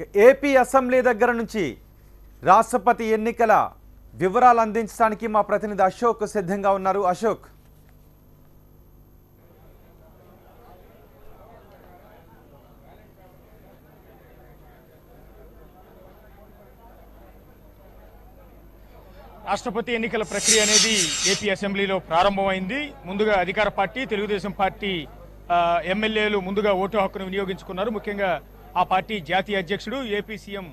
AP assembly దగ్గర నుంచి రాష్ట్రపతి ఎన్నికల వివరాలు అందించడానికి మా ప్రతినిధి అశోక్ సిద్ధంగా ఉన్నారు. అశోక్, రాష్ట్రపతి ఎన్నికల ప్రక్రియ అనేది ఏపీ అసెంబ్లీలో ప్రారంభమైంది. ముందుగా అధికార పార్టీ తెలుగుదేశం పార్టీ ఎమ్మెల్యేలు ముందుగా ఓటు హక్కును వినియోగించుకున్నారు. ముఖ్యంగా ఆ పార్టీ జాతీయ అధ్యక్షుడు ఏపీ సీఎం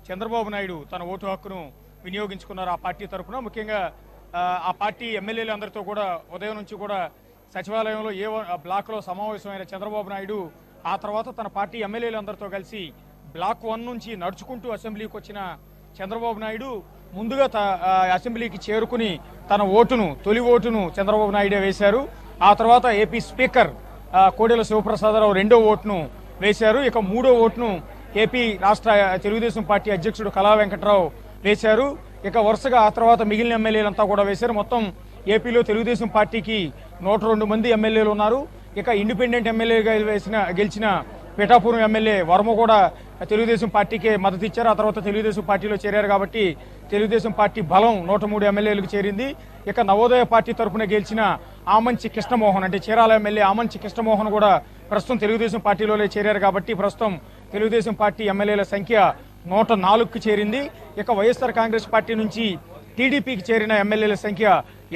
చంద్రబాబు నాయుడు తన ఓటు హక్కును వినియోగించుకున్నారు. ఆ పార్టీ తరఫున ముఖ్యంగా ఆ పార్టీ ఎమ్మెల్యేలు అందరితో కూడా ఉదయం నుంచి కూడా సచివాలయంలో బ్లాక్లో సమావేశమైన చంద్రబాబు నాయుడు ఆ తర్వాత తన పార్టీ ఎమ్మెల్యేలు అందరితో కలిసి బ్లాక్ 1 నుంచి నడుచుకుంటూ అసెంబ్లీకి వచ్చిన చంద్రబాబు నాయుడు ముందుగా అసెంబ్లీకి చేరుకుని తన తొలి ఓటును చంద్రబాబు నాయుడే వేశారు. ఆ తర్వాత ఏపీ స్పీకర్ కోడెల శివప్రసాదరావు రెండో ఓటును వేశారు. ఇక మూడో ఓటును ఏపీ రాష్ట్ర తెలుగుదేశం పార్టీ అధ్యక్షుడు కళా వెంకట్రావు వేశారు. ఇక వరుసగా ఆ తర్వాత మిగిలిన ఎమ్మెల్యేలంతా కూడా వేశారు. మొత్తం ఏపీలో తెలుగుదేశం పార్టీకి 102 మంది ఎమ్మెల్యేలు ఉన్నారు. ఇక ఇండిపెండెంట్ ఎమ్మెల్యేగా గెలిచిన పిఠాపురం ఎమ్మెల్యే వర్మ కూడా తెలుగుదేశం పార్టీకే మద్దతు ఇచ్చారు. ఆ తర్వాత తెలుగుదేశం పార్టీలో చేరారు కాబట్టి తెలుగుదేశం పార్టీ బలం 103 ఎమ్మెల్యేలకు చేరింది. ఇక నవోదయ పార్టీ తరఫున గెలిచిన ఆమంచి కృష్ణమోహన్ అంటే చీరాల ఎమ్మెల్యే ఆమంచి కృష్ణమోహన్ కూడా ప్రస్తుతం తెలుగుదేశం పార్టీలోనే చేరారు కాబట్టి ప్రస్తుతం తెలుగుదేశం పార్టీ ఎమ్మెల్యేల సంఖ్య 104కు చేరింది. ఇక వైఎస్ఆర్ కాంగ్రెస్ పార్టీ నుంచి టీడీపీకి చేరిన ఎమ్మెల్యేల సంఖ్య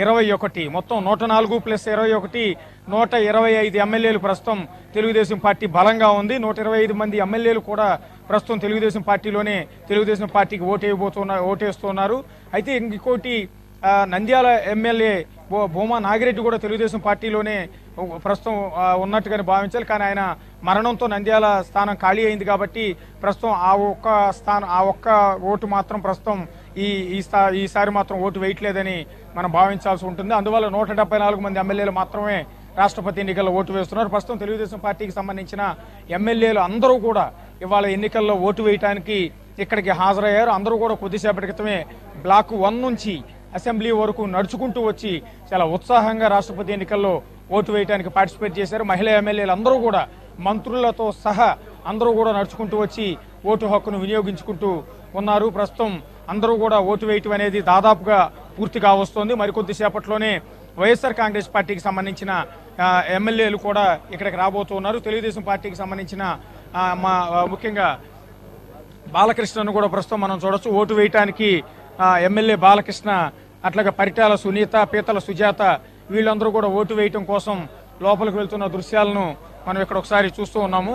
21. మొత్తం 104 + 21 125 ఎమ్మెల్యేలు ప్రస్తుతం తెలుగుదేశం పార్టీ బలంగా ఉంది. 125 మంది ఎమ్మెల్యేలు కూడా ప్రస్తుతం తెలుగుదేశం పార్టీలోనే తెలుగుదేశం పార్టీకి ఓటేస్తున్నారు. అయితే ఇంకోటి నంద్యాల ఎమ్మెల్యే భూమా నాగిరెడ్డి కూడా తెలుగుదేశం పార్టీలోనే ప్రస్తుతం ఉన్నట్టుగానే భావించాలి. కానీ ఆయన మరణంతో నంద్యాల స్థానం ఖాళీ అయింది కాబట్టి ప్రస్తుతం ఆ ఒక్క ఓటు మాత్రం ప్రస్తుతం ఈసారి మాత్రం ఓటు వేయట్లేదని మనం భావించాల్సి ఉంటుంది. అందువల్ల 174 మంది ఎమ్మెల్యేలు మాత్రమే రాష్ట్రపతి ఎన్నికల్లో ఓటు వేస్తున్నారు. ప్రస్తుతం తెలుగుదేశం పార్టీకి సంబంధించిన ఎమ్మెల్యేలు అందరూ కూడా ఇవాళ ఎన్నికల్లో ఓటు వేయడానికి ఇక్కడికి హాజరయ్యారు. అందరూ కూడా కొద్దిసేపటి క్రితమే బ్లాక్ 1 నుంచి అసెంబ్లీ వరకు నడుచుకుంటూ వచ్చి చాలా ఉత్సాహంగా రాష్ట్రపతి ఎన్నికల్లో ఓటు వేయడానికి పార్టిసిపేట్ చేశారు. మహిళా ఎమ్మెల్యేలు అందరూ కూడా మంత్రులతో సహా అందరూ కూడా నడుచుకుంటూ వచ్చి ఓటు హక్కును వినియోగించుకుంటూ ఉన్నారు. ప్రస్తుతం అందరూ కూడా ఓటు వేయటం అనేది దాదాపుగా పూర్తిగా వస్తోంది. మరికొద్దిసేపట్లోనే వైఎస్ఆర్ కాంగ్రెస్ పార్టీకి సంబంధించిన ఎమ్మెల్యేలు కూడా ఇక్కడికి రాబోతున్నారు. తెలుగుదేశం పార్టీకి సంబంధించిన ముఖ్యంగా బాలకృష్ణను కూడా ప్రస్తుతం మనం చూడొచ్చు. ఓటు వేయటానికి ఎమ్మెల్యే బాలకృష్ణ అట్లాగే పరిటాల సునీత, పీతల సుజాత వీళ్ళందరూ కూడా ఓటు వేయటం కోసం లోపలికి వెళ్తున్న దృశ్యాలను మనం ఇక్కడ ఒకసారి చూస్తూ ఉన్నాము.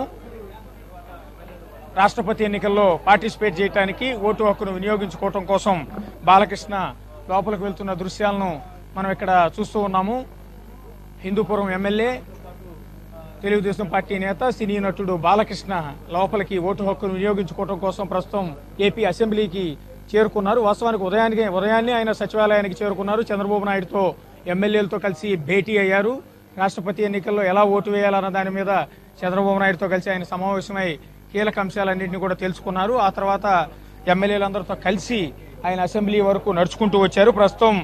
రాష్ట్రపతి ఎన్నికల్లో పార్టిసిపేట్ చేయడానికి ఓటు హక్కును వినియోగించుకోవటం కోసం బాలకృష్ణ లోపలికి వెళ్తున్న దృశ్యాలను మనం ఇక్కడ చూస్తూ ఉన్నాము. హిందూపురం ఎమ్మెల్యే తెలుగుదేశం పార్టీ నేత సినీ నటుడు బాలకృష్ణ లోపలికి ఓటు హక్కును వినియోగించుకోవడం కోసం ప్రస్తుతం ఏపీ అసెంబ్లీకి చేరుకున్నారు. వాస్తవానికి ఉదయాన్నే ఆయన సచివాలయానికి చేరుకున్నారు. చంద్రబాబు నాయుడుతో ఎమ్మెల్యేలతో కలిసి భేటీ అయ్యారు. రాష్ట్రపతి ఎన్నికల్లో ఎలా ఓటు వేయాలన్న దాని మీద చంద్రబాబు నాయుడుతో కలిసి ఆయన సమావేశమై కీలక అంశాలన్నింటినీ కూడా తెలుసుకున్నారు. ఆ తర్వాత ఎమ్మెల్యేలందరితో కలిసి ఆయన అసెంబ్లీ వరకు నడుచుకుంటూ వచ్చారు. ప్రస్తుతం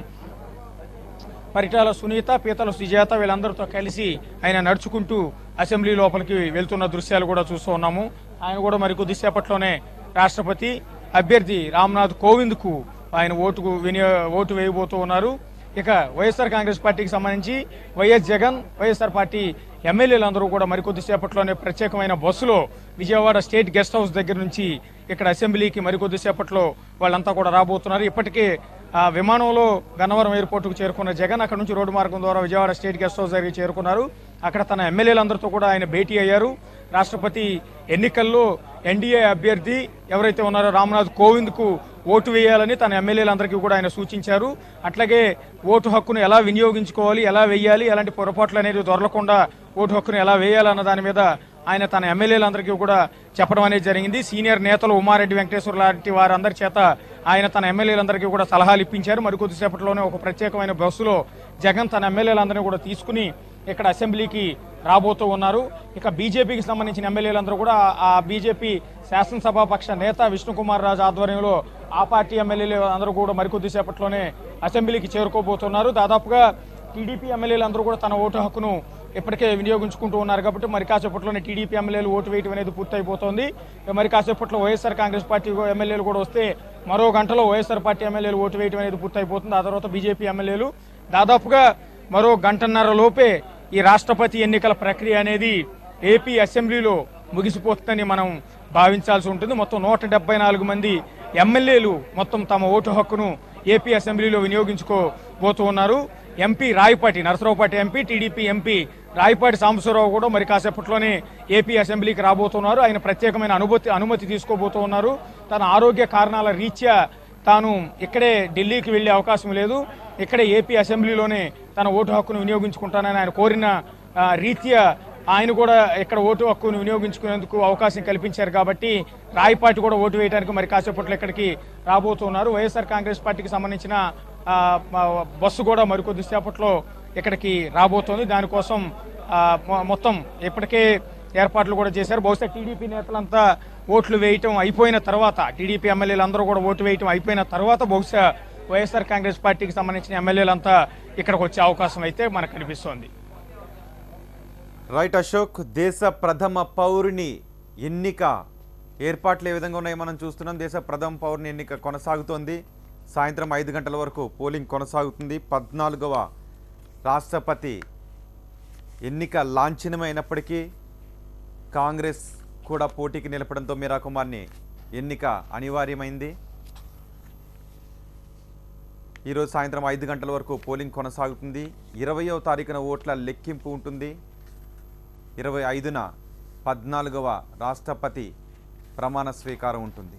పరిటాల సునీత, పీతల సుజాత వీళ్ళందరితో కలిసి ఆయన నడుచుకుంటూ అసెంబ్లీ లోపలికి వెళ్తున్న దృశ్యాలు కూడా చూస్తూ ఉన్నాము. ఆయన కూడా మరి కొద్దిసేపట్లోనే రాష్ట్రపతి అభ్యర్థి రామ్నాథ్ కోవింద్కు ఆయన ఓటు వేయబోతూ ఉన్నారు. ఇక వైఎస్ఆర్ కాంగ్రెస్ పార్టీకి సంబంధించి వైఎస్ జగన్, వైఎస్ఆర్ పార్టీ ఎమ్మెల్యేలందరూ కూడా మరికొద్దిసేపట్లోనే ప్రత్యేకమైన బస్సులో విజయవాడ స్టేట్ గెస్ట్ హౌస్ దగ్గర నుంచి ఇక్కడ అసెంబ్లీకి మరికొద్దిసేపట్లో వాళ్ళంతా కూడా రాబోతున్నారు. ఇప్పటికే విమానంలో గన్నవరం ఎయిర్పోర్టుకు చేరుకున్న జగన్ అక్కడ నుంచి రోడ్డు మార్గం ద్వారా విజయవాడ స్టేట్ గెస్ట్ హౌస్ దగ్గరికి చేరుకున్నారు. అక్కడ తన ఎమ్మెల్యేలందరితో కూడా ఆయన భేటీ అయ్యారు. రాష్ట్రపతి ఎన్నికల్లో ఎన్డీఏ అభ్యర్థి ఎవరైతే ఉన్నారో రామ్నాథ్ కోవింద్కు ఓటు వేయాలని తన ఎమ్మెల్యేలందరికీ కూడా ఆయన సూచించారు. అట్లాగే ఓటు హక్కును ఎలా వినియోగించుకోవాలి, ఎలా వేయాలి, ఎలాంటి పొరపాట్లు అనేది దొరలకుండా ఓటు హక్కును ఎలా వేయాలన్న దాని మీద ఆయన తన ఎమ్మెల్యేలందరికీ కూడా చెప్పడం అనేది జరిగింది. సీనియర్ నేతలు ఉమారెడ్డి వెంకటేశ్వర లాంటి వారందరి చేత ఆయన తన ఎమ్మెల్యేలందరికీ కూడా సలహాలు ఇప్పించారు. మరికొద్దిసేపట్లోనే ఒక ప్రత్యేకమైన బస్సులో జగన్ తన ఎమ్మెల్యేలందరినీ కూడా తీసుకుని ఇక్కడ అసెంబ్లీకి రాబోతూ ఉన్నారు. ఇక బీజేపీకి సంబంధించిన ఎమ్మెల్యేలందరూ కూడా ఆ బీజేపీ శాసనసభాపక్ష నేత విష్ణుకుమార్ రాజు ఆధ్వర్యంలో ఆ పార్టీ ఎమ్మెల్యేలు అందరూ కూడా మరికొద్దిసేపట్లోనే అసెంబ్లీకి చేరుకోబోతున్నారు. దాదాపుగా టీడీపీ ఎమ్మెల్యేలందరూ కూడా తన ఓటు హక్కును ఇప్పటికే వినియోగించుకుంటూ ఉన్నారు కాబట్టి మరి కాసేపట్లోనే టీడీపీ ఎమ్మెల్యేలు ఓటు వేయడం అనేది పూర్తయిపోతుంది. మరి కాసేపట్లో వైఎస్ఆర్ కాంగ్రెస్ పార్టీ ఎమ్మెల్యేలు కూడా వస్తే మరో గంటలో వైఎస్ఆర్ పార్టీ ఎమ్మెల్యేలు ఓటు వేయడం అనేది పూర్తయిపోతుంది. ఆ తర్వాత బీజేపీ ఎమ్మెల్యేలు దాదాపుగా మరో గంటన్నర లోపే ఈ రాష్ట్రపతి ఎన్నికల ప్రక్రియ అనేది ఏపీ అసెంబ్లీలో ముగిసిపోతుందని మనం భావించాల్సి ఉంటుంది. మొత్తం 174 మంది ఎమ్మెల్యేలు మొత్తం తమ ఓటు హక్కును ఏపీ అసెంబ్లీలో వినియోగించుకోబోతూ ఉన్నారు. MP Rayapati Narasaraopet MP, TDP MP Rayapati Sambasivarao కూడా మరి కాసేపట్లోనే ఏపీ అసెంబ్లీకి రాబోతున్నారు. ఆయన ప్రత్యేకమైన అనుమతి తీసుకోబోతూ ఉన్నారు. తన ఆరోగ్య కారణాల రీత్యా తాను ఇక్కడే ఢిల్లీకి వెళ్లే అవకాశం లేదు, ఇక్కడే ఏపీ అసెంబ్లీలోనే తన ఓటు హక్కును వినియోగించుకుంటానని ఆయన కోరిన రీత్యా ఆయన కూడా ఇక్కడ ఓటు హక్కును వినియోగించుకునేందుకు అవకాశం కల్పించారు. కాబట్టి రాయపాటి కూడా ఓటు వేయడానికి మరి కాసేపట్లో ఇక్కడికి రాబోతున్నారు. వైఎస్ఆర్ కాంగ్రెస్ పార్టీకి సంబంధించిన బస్సు కూడా మరికొద్ది సేపట్లో ఇక్కడికి రాబోతోంది. దానికోసం మొత్తం ఇప్పటికే ఏర్పాట్లు కూడా చేశారు. బహుశా టీడీపీ నేతలంతా ఓట్లు వేయటం అయిపోయిన తర్వాత, టీడీపీ ఎమ్మెల్యేలు అందరూ కూడా ఓటు వేయటం అయిపోయిన తర్వాత బహుశా వైఎస్ఆర్ కాంగ్రెస్ పార్టీకి సంబంధించిన ఎమ్మెల్యేలంతా ఇక్కడికి వచ్చే అవకాశం అయితే మనకు కనిపిస్తోంది. రైట్ అశోక్, దేశ ప్రథమ పౌరుని ఎన్నిక ఏర్పాట్లు ఏ విధంగా ఉన్నాయో మనం చూస్తున్నాం. దేశ ప్రథమ పౌరుని ఎన్నిక కొనసాగుతోంది. సాయంత్రం 5 గంటల వరకు పోలింగ్ కొనసాగుతుంది. 14వ రాష్ట్రపతి ఎన్నిక లాంఛనమైనప్పటికీ కాంగ్రెస్ కూడా పోటీకి నిలపడంతో మీరా కుమార్ని ఎన్నిక అనివార్యమైంది. ఈరోజు సాయంత్రం 5 గంటల వరకు పోలింగ్ కొనసాగుతుంది. 20వ తారీఖున ఓట్ల లెక్కింపు ఉంటుంది. 25న 14వ రాష్ట్రపతి ప్రమాణ స్వీకారం ఉంటుంది.